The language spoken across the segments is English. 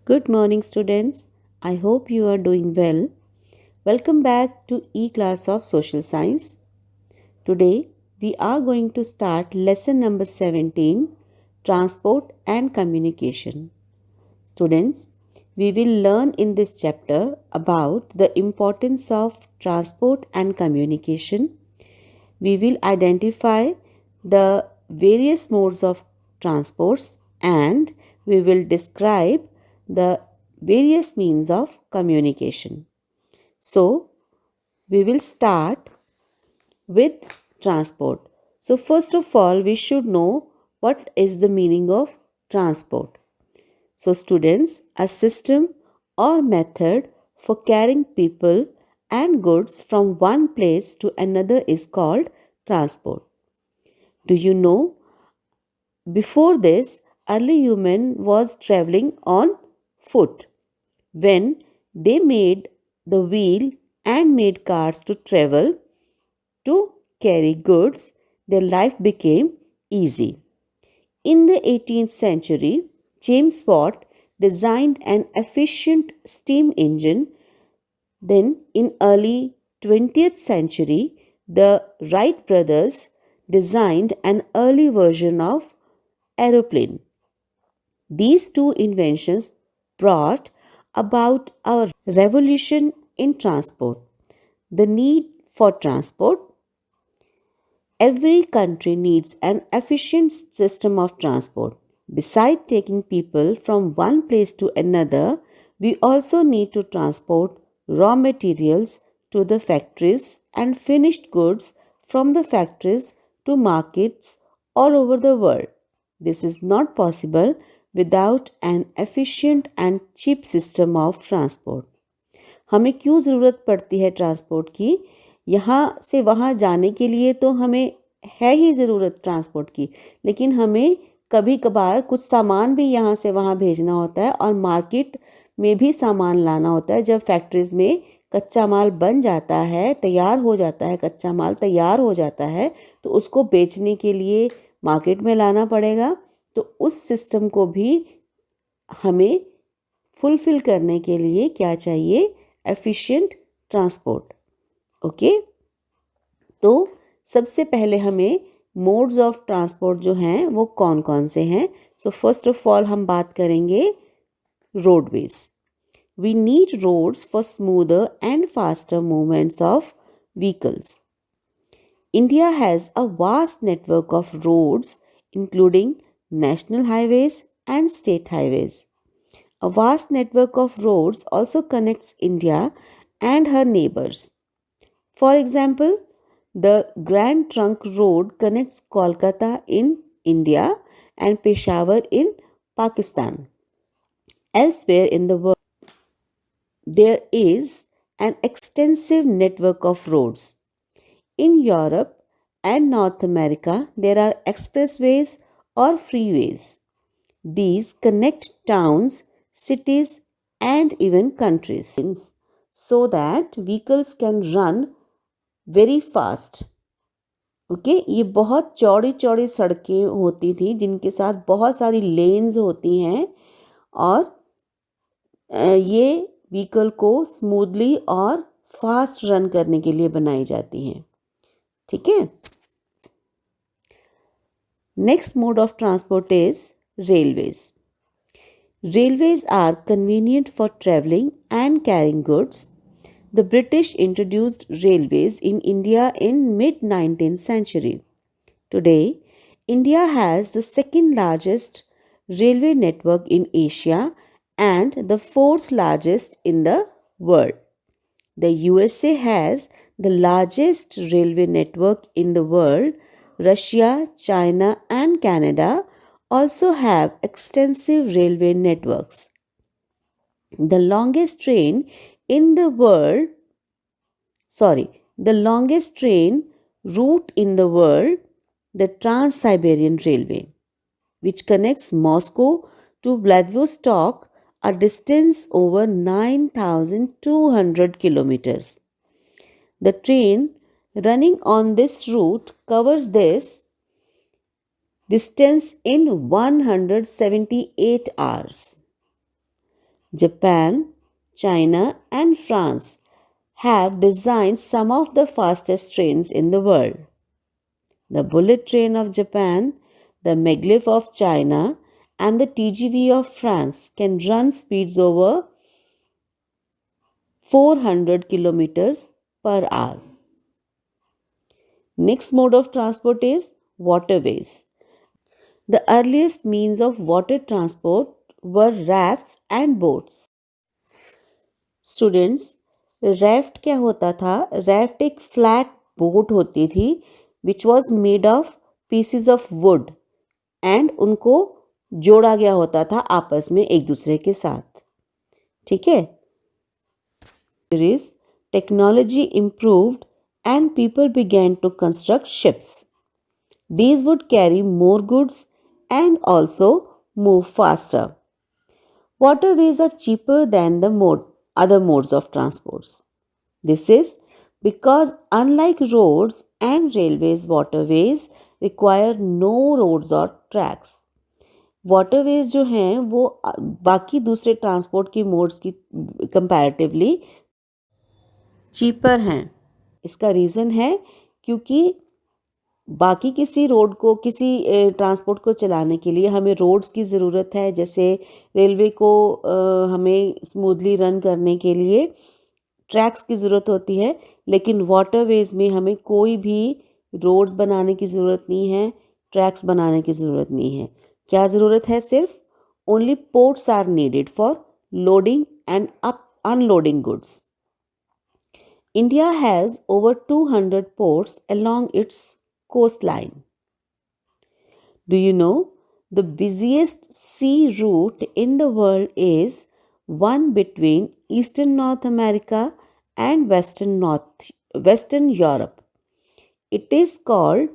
Good morning, students. I hope you are doing well. Welcome back to E-Class of Social Science. Today, we are going to start lesson number 17, Transport and Communication. Students, we will learn in this chapter about the importance of transport and communication. We will identify the various modes of transports and we will describe the various means of communication. So, we will start with transport. So, first of all, we should know what is the meaning of transport. So, students, a system or method for carrying people and goods from one place to another is called transport. Do you know? Before this, early human was traveling on foot. When they made the wheel and made cars to travel to carry goods, their life became easy. In the 18th century, James Watt designed an efficient steam engine. Then in early 20th century, the Wright brothers designed an early version of aeroplane. These two inventions brought about a revolution in transport. The need for transport. Every country needs an efficient system of transport. Besides taking people from one place to another, we also need to transport raw materials to the factories and finished goods from the factories to markets all over the world. This is not possible without an efficient and cheap system of transport. हमें क्यों ज़रूरत पड़ती है transport की? यहाँ से वहाँ जाने के लिए तो हमें है ही ज़रूरत ट्रांसपोर्ट की, लेकिन हमें कभी कभार कुछ सामान भी यहाँ से वहाँ भेजना होता है और मार्केट में भी सामान लाना होता है। जब फैक्ट्रीज़ में कच्चा माल बन जाता है, तैयार हो जाता है, कच्चा माल तैयार हो जाता है, तो उसको बेचने के लिए मार्केट में लाना पड़ेगा। तो उस सिस्टम को भी हमें फुलफिल करने के लिए क्या चाहिए? Efficient transport. ओके, तो सबसे पहले हमें मोड्स ऑफ ट्रांसपोर्ट जो हैं वो कौन कौन से हैं? सो फर्स्ट ऑफ ऑल हम बात करेंगे roadways. We need roads for smoother and faster movements of vehicles. India has a vast network of roads, including national highways and state highways. A vast network of roads also connects India and her neighbors. For example, the Grand Trunk Road connects Kolkata in India and Peshawar in Pakistan. Elsewhere in the world, there is an extensive network of roads. In Europe and North America, there are expressways or freeways. These connect towns, cities, and even countries so that vehicles can run very fast. Okay, ये बहुत चौड़ी चौड़ी सड़कें होती थी जिनके साथ बहुत सारी लेन्स होती हैं और ये व्हीकल को स्मूथली और फास्ट रन करने के लिए बनाई जाती हैं. ठीक है. Next mode of transport is railways. Railways are convenient for traveling and carrying goods. The British introduced railways in India in mid-19th century. Today, India has the second largest railway network in Asia and the fourth largest in the world. The USA has the largest railway network in the world. Russia, China, and Canada also have extensive railway networks. The longest train in the world, the longest train route in the world, the Trans-Siberian Railway, which connects Moscow to Vladivostok, a distance over 9,200 kilometers. The train running on this route covers this distance in 178 hours. Japan, China, and France have designed some of the fastest trains in the world. The bullet train of Japan, the maglev of China, and the TGV of France can run speeds over 400 kilometers per hour. Next mode of transport is waterways. The earliest means of water transport were rafts and boats. Students, raft क्या होता था? Raft एक flat boat होती थी which was made of PCs of would and उनको जोड़ा गया होता था आपस में एक दूसरे के साथ. ठीक है. Technology improved and people began to construct ships. These would carry more goods and also move faster. Waterways are cheaper than the other modes of transports. This is because unlike roads and railways, waterways require no roads or tracks. Waterways जो हैं वो बाकी दूसरे transport की modes की comparatively cheaper हैं. इसका reason है क्योंकि बाकी किसी रोड को किसी ट्रांसपोर्ट को चलाने के लिए हमें रोड्स की ज़रूरत है. जैसे रेलवे को हमें स्मूथली रन करने के लिए ट्रैक्स की ज़रूरत होती है, लेकिन वाटरवेज में हमें कोई भी रोड्स बनाने की ज़रूरत नहीं है, ट्रैक्स बनाने की ज़रूरत नहीं है. क्या ज़रूरत है? सिर्फ only ports are needed for loading and unloading goods. India has over 200 ports along its coastline. Do you know the busiest sea route in the world is one between Eastern North America and Western Europe. It is called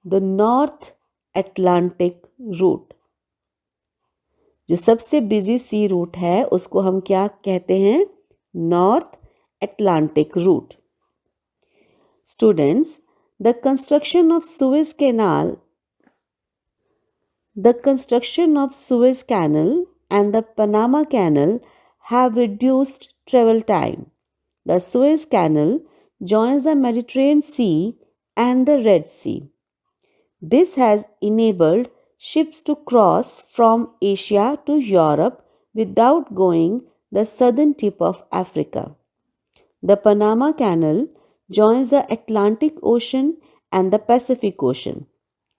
the North Atlantic route. जो सबसे busy सी root है उसको हम क्या कहते हैं? North Atlantic route. Students, the construction of Suez Canal and the Panama Canal have reduced travel time. The Suez Canal joins the Mediterranean Sea and the Red Sea. This has enabled ships to cross from Asia to Europe without going the southern tip of Africa. The Panama Canal joins the Atlantic Ocean and the Pacific Ocean.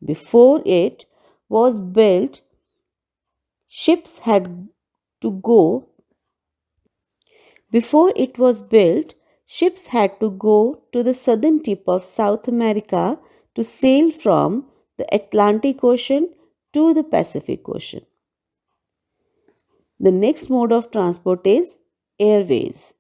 Before it was built, ships had to go to the southern tip of South America to sail from the Atlantic Ocean to the Pacific Ocean. The next mode of transport is airways.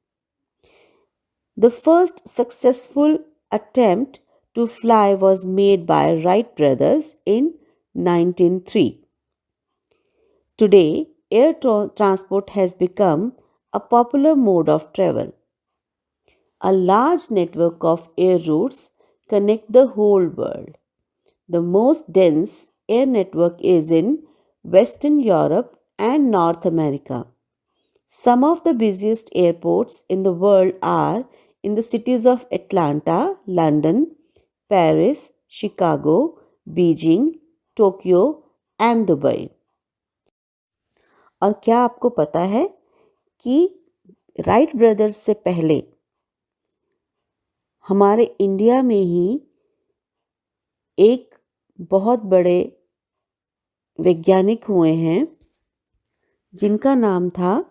The first successful attempt to fly was made by Wright brothers in 1903. Today, air transport has become a popular mode of travel. A large network of air routes connect the whole world. The most dense air network is in Western Europe and North America. Some of the busiest airports in the world are in the cities of Atlanta, London, Paris, Chicago, Beijing, Tokyo and Dubai. और क्या आपको पता है कि Wright brothers से पहले हमारे India में ही एक बहुत बड़े वैज्ञानिक हुए हैं जिनका नाम था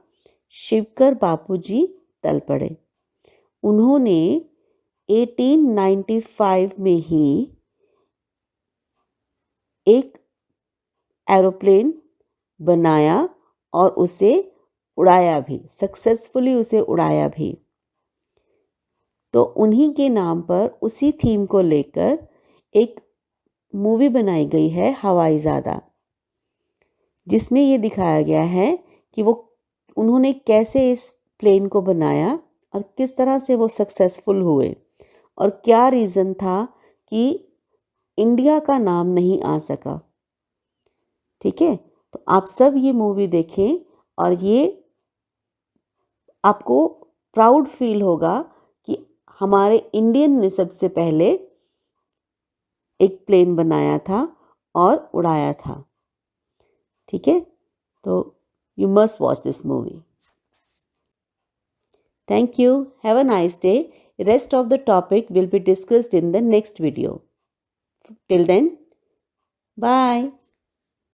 शिवकर बापूजी तलपड़े. उन्होंने 1895 में ही एक एरोप्लेन बनाया और उसे उड़ाया भी, सक्सेसफुली उसे उड़ाया भी. तो उन्हीं के नाम पर उसी थीम को लेकर एक मूवी बनाई गई है हवाईज़ादा, जिसमें ये दिखाया गया है कि उन्होंने कैसे इस प्लेन को बनाया और किस तरह से वो सक्सेसफुल हुए और क्या रीज़न था कि इंडिया का नाम नहीं आ सका. ठीक है, तो आप सब ये मूवी देखें और ये आपको प्राउड फील होगा कि हमारे इंडियन ने सबसे पहले एक प्लेन बनाया था और उड़ाया था। ठीक है, तो you must watch this movie. Thank you. Have a nice day. Rest of the topic will be discussed in the next video. Till then, bye.